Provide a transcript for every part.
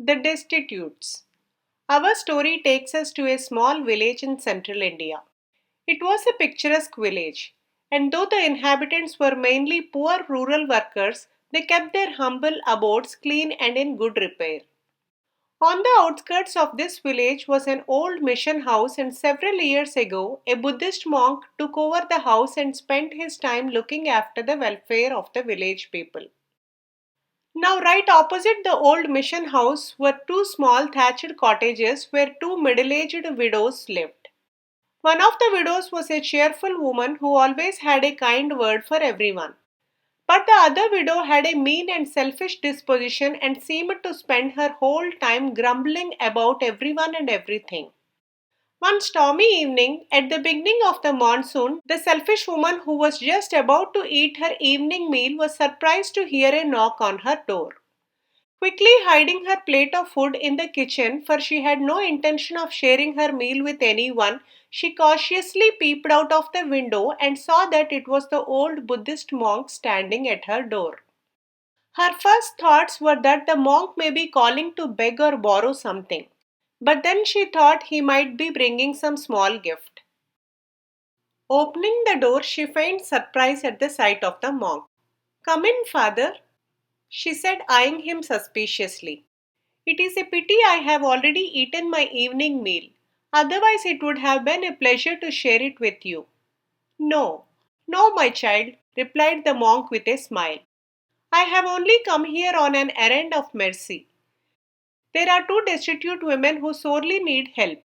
The Destitutes. Our story takes us to a small village in central India. It was a picturesque village, and though the inhabitants were mainly poor rural workers, they kept their humble abodes clean and in good repair. On the outskirts of this village was an old mission house, and several years ago, a Buddhist monk took over the house and spent his time looking after the welfare of the village people. Now, right opposite the old mission house were two small thatched cottages where two middle aged widows lived. One of the widows was a cheerful woman who always had a kind word for everyone. But the other widow had a mean and selfish disposition and seemed to spend her whole time grumbling about everyone and everything. One stormy evening, at the beginning of the monsoon, the selfish woman who was just about to eat her evening meal was surprised to hear a knock on her door. Quickly hiding her plate of food in the kitchen, for she had no intention of sharing her meal with anyone, she cautiously peeped out of the window and saw that it was the old Buddhist monk standing at her door. Her first thoughts were that the monk may be calling to beg or borrow something, but then she thought he might be bringing some small gift. Opening the door, she feigned surprise at the sight of the monk. "Come in, father," she said, eyeing him suspiciously. "It is a pity I have already eaten my evening meal. Otherwise, it would have been a pleasure to share it with you." "No, no, my child," replied the monk with a smile. "I have only come here on an errand of mercy. There are two destitute women who sorely need help,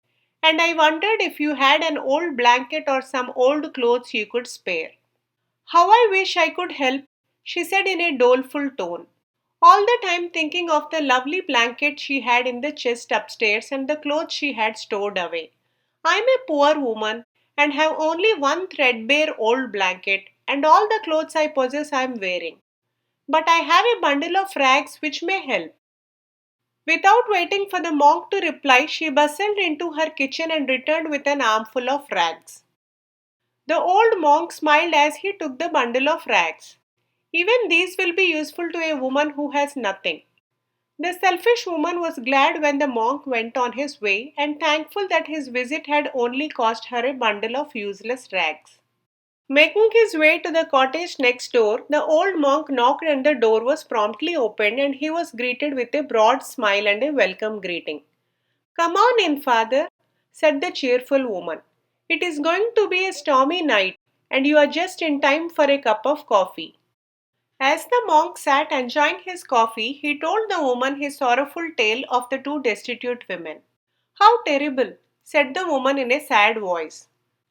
and I wondered if you had an old blanket or some old clothes you could spare." "How I wish I could help," she said in a doleful tone, all the time thinking of the lovely blanket she had in the chest upstairs and the clothes she had stored away. "I am a poor woman and have only one threadbare old blanket, and all the clothes I possess I am wearing. But I have a bundle of rags which may help." Without waiting for the monk to reply, she bustled into her kitchen and returned with an armful of rags. The old monk smiled as he took the bundle of rags. "Even these will be useful to a woman who has nothing." The selfish woman was glad when the monk went on his way and thankful that his visit had only cost her a bundle of useless rags. Making his way to the cottage next door, the old monk knocked and the door was promptly opened and he was greeted with a broad smile and a welcome greeting. "Come on in, father," said the cheerful woman. "It is going to be a stormy night and you are just in time for a cup of coffee." As the monk sat enjoying his coffee, he told the woman his sorrowful tale of the two destitute women. "How terrible," said the woman in a sad voice.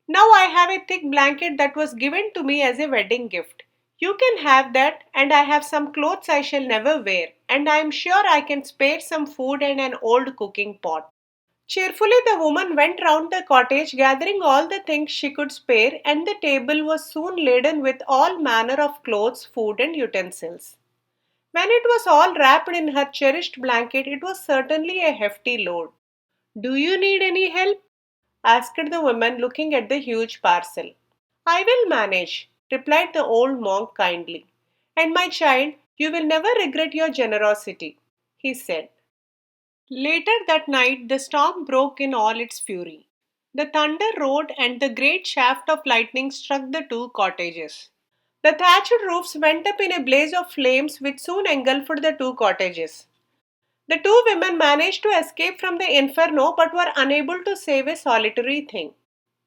"Now I have a thick blanket that was given to me as a wedding gift. You can have that, and I have some clothes I shall never wear, and I am sure I can spare some food and an old cooking pot." Cheerfully, the woman went round the cottage gathering all the things she could spare, and the table was soon laden with all manner of clothes, food, and utensils. When it was all wrapped in her cherished blanket, it was certainly a hefty load. "Do you need any help?" asked the woman, looking at the huge parcel. "I will manage," replied the old monk kindly. "And my child, you will never regret your generosity," he said. Later that night, the storm broke in all its fury. The thunder roared and the great shaft of lightning struck the two cottages. The thatched roofs went up in a blaze of flames which soon engulfed the two cottages. The two women managed to escape from the inferno but were unable to save a solitary thing.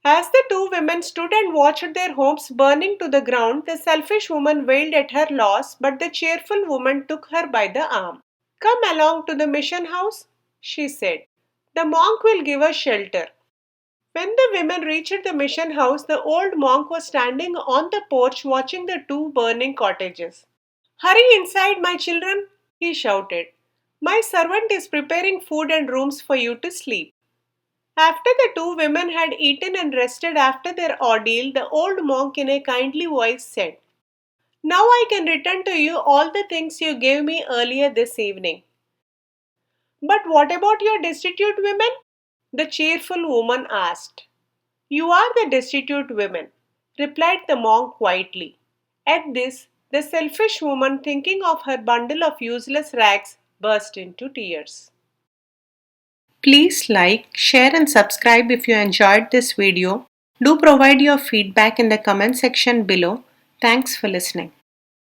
As the two women stood and watched their homes burning to the ground, the selfish woman wailed at her loss, but the cheerful woman took her by the arm. "Come along to the mission house," she said. "The monk will give us shelter." When the women reached the mission house, the old monk was standing on the porch watching the two burning cottages. "Hurry inside, my children," he shouted. "My servant is preparing food and rooms for you to sleep." After the two women had eaten and rested after their ordeal, the old monk in a kindly voice said, "Now I can return to you all the things you gave me earlier this evening." "But what about your destitute women?" the cheerful woman asked. "You are the destitute women," replied the monk quietly. At this, the selfish woman, thinking of her bundle of useless rags, burst into tears. Please like, share and subscribe if you enjoyed this video. Do provide your feedback in the comment section below. Thanks for listening.